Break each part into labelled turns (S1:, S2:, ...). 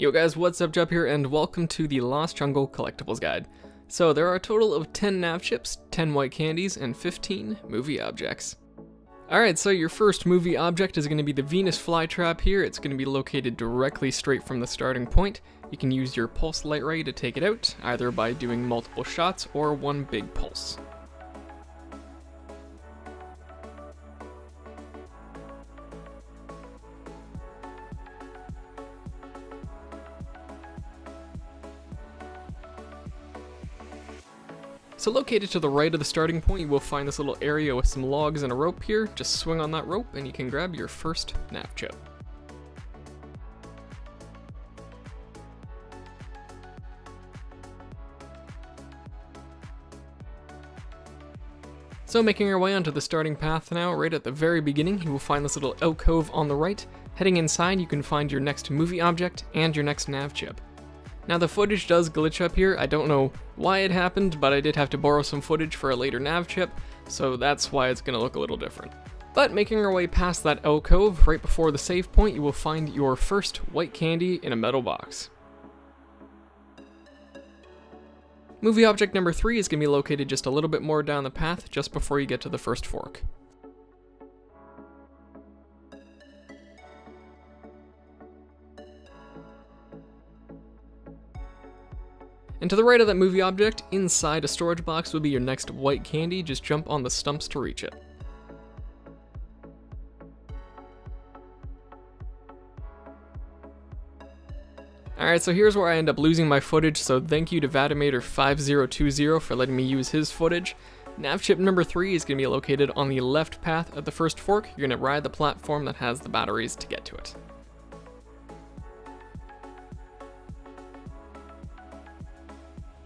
S1: Yo guys, what's up, Jup here, and welcome to the Lost Jungle Collectibles Guide. So there are a total of 10 nav chips, 10 white candies, and 15 movie objects. Alright, so your first movie object is going to be the Venus Flytrap here. It's going to be located directly straight from the starting point. You can use your pulse light ray to take it out, either by doing multiple shots or one big pulse. So located to the right of the starting point, you will find this little area with some logs and a rope here. Just swing on that rope and you can grab your first nav chip. So making your way onto the starting path now, right at the very beginning, you will find this little alcove on the right. Heading inside, you can find your next movie object and your next nav chip. Now the footage does glitch up here. I don't know why it happened, but I did have to borrow some footage for a later nav chip, so that's why it's going to look a little different. But making our way past that alcove, right before the save point, you will find your first white candy in a metal box. Movie object number 3 is going to be located just a little bit more down the path, just before you get to the first fork. And to the right of that movie object, inside a storage box, will be your next white candy. Just jump on the stumps to reach it. Alright, so here's where I end up losing my footage, so thank you to Vatimator5020 for letting me use his footage. Nav chip number 3 is going to be located on the left path at the first fork. You're going to ride the platform that has the batteries to get to it.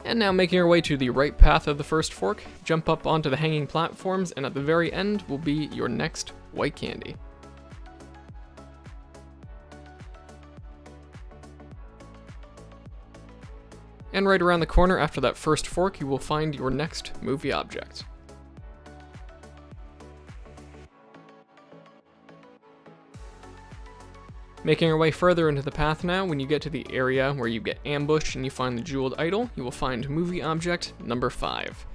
S1: And now making our way to the right path of the first fork, jump up onto the hanging platforms, and at the very end will be your next white candy. And right around the corner after that first fork, you will find your next movie object. Making our way further into the path now, when you get to the area where you get ambushed and you find the jeweled idol, you will find movie object number 5.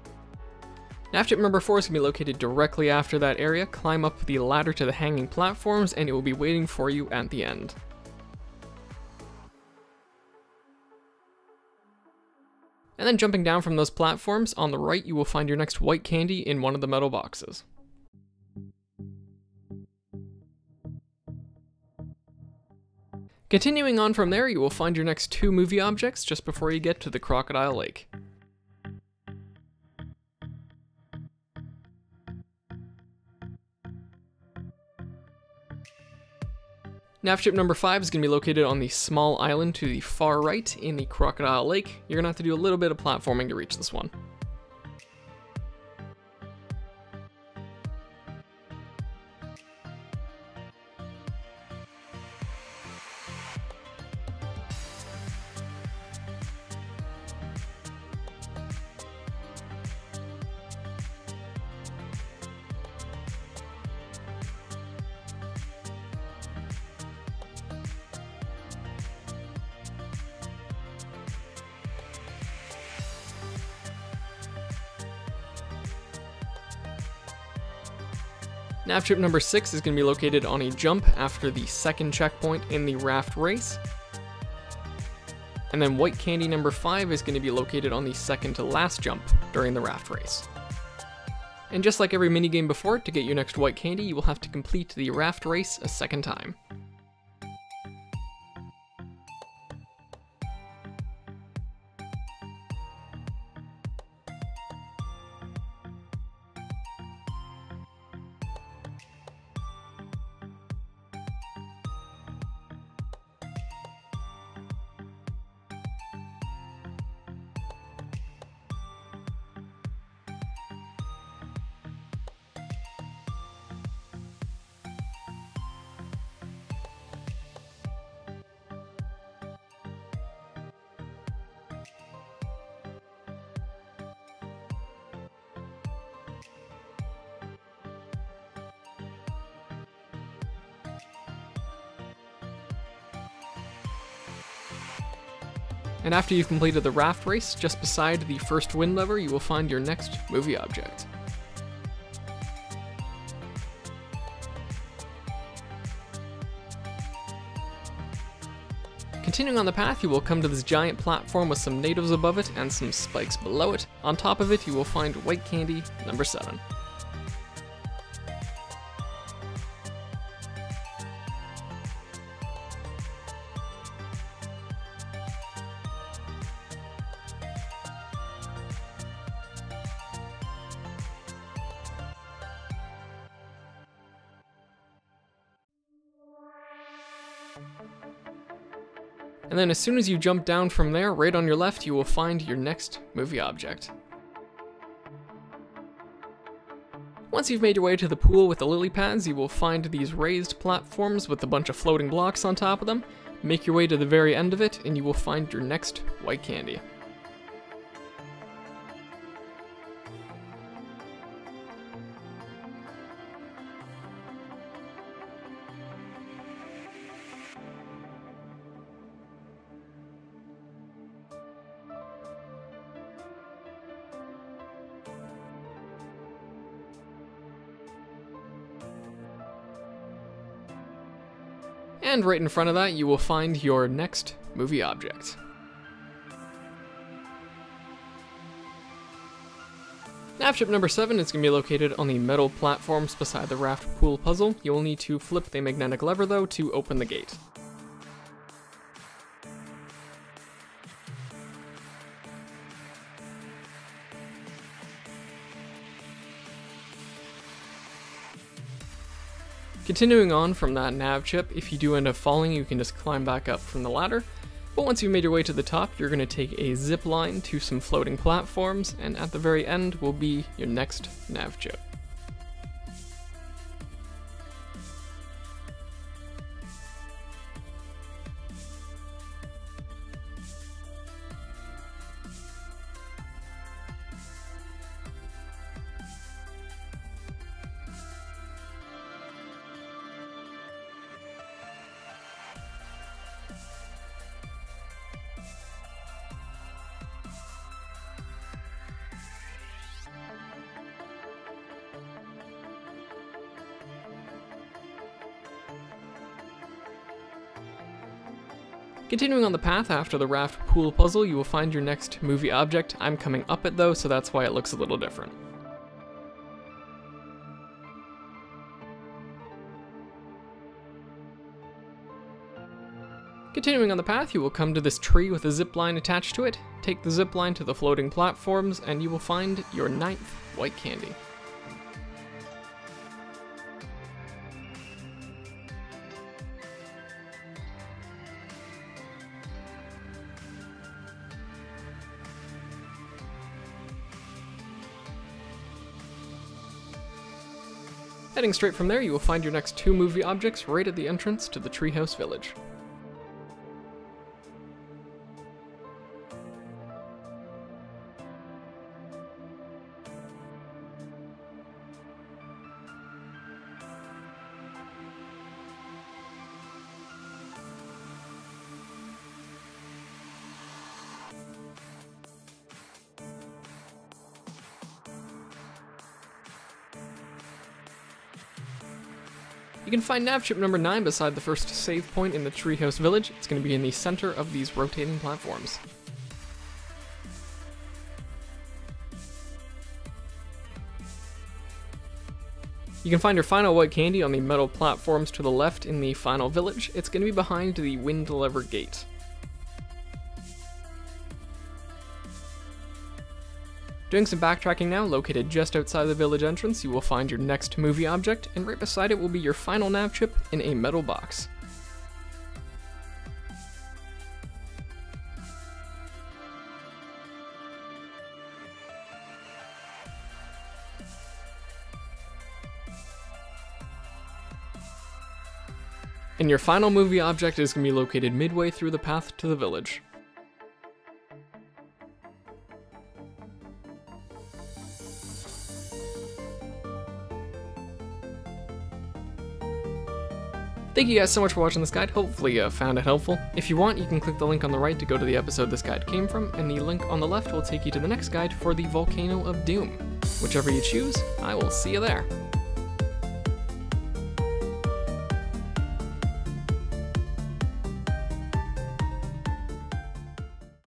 S1: Nav chip number 4 is going to be located directly after that area. Climb up the ladder to the hanging platforms and it will be waiting for you at the end. And then jumping down from those platforms, on the right you will find your next white candy in one of the metal boxes. Continuing on from there, you will find your next 2 movie objects just before you get to the Crocodile Lake. Nav chip number 5 is going to be located on the small island to the far right in the Crocodile Lake. You're going to have to do a little bit of platforming to reach this one. Nav chip number 6 is going to be located on a jump after the second checkpoint in the raft race. And then white candy number 5 is going to be located on the second to last jump during the raft race. And just like every minigame before, to get your next white candy, you will have to complete the raft race a second time. And after you've completed the raft race, just beside the first wind lever, you will find your next movie object. Continuing on the path, you will come to this giant platform with some natives above it and some spikes below it. On top of it, you will find white candy number 7. And then as soon as you jump down from there, right on your left, you will find your next movie object. Once you've made your way to the pool with the lily pads, you will find these raised platforms with a bunch of floating blocks on top of them. Make your way to the very end of it, and you will find your next white candy. And right in front of that, you will find your next movie object. Nav chip number 7 is going to be located on the metal platforms beside the raft pool puzzle. You will need to flip the magnetic lever though to open the gate. Continuing on from that nav chip, if you do end up falling, you can just climb back up from the ladder. But once you've made your way to the top, you're going to take a zip line to some floating platforms, and at the very end will be your next nav chip. Continuing on the path after the raft pool puzzle, you will find your next movie object. I'm coming up it though, so that's why it looks a little different. Continuing on the path, you will come to this tree with a zip line attached to it. Take the zip line to the floating platforms, and you will find your 9th white candy. Heading straight from there, you will find your next 2 movie objects right at the entrance to the treehouse village. You can find nav chip number 9 beside the first save point in the treehouse village. It's going to be in the center of these rotating platforms. You can find your final white candy on the metal platforms to the left in the final village. It's going to be behind the wind lever gate. Doing some backtracking now, located just outside the village entrance, you will find your next movie object, and right beside it will be your final nav chip in a metal box. And your final movie object is going to be located midway through the path to the village. Thank you guys so much for watching this guide. Hopefully you found it helpful. If you want, you can click the link on the right to go to the episode this guide came from, and the link on the left will take you to the next guide for the Volcano of Doom. Whichever you choose, I will see you there.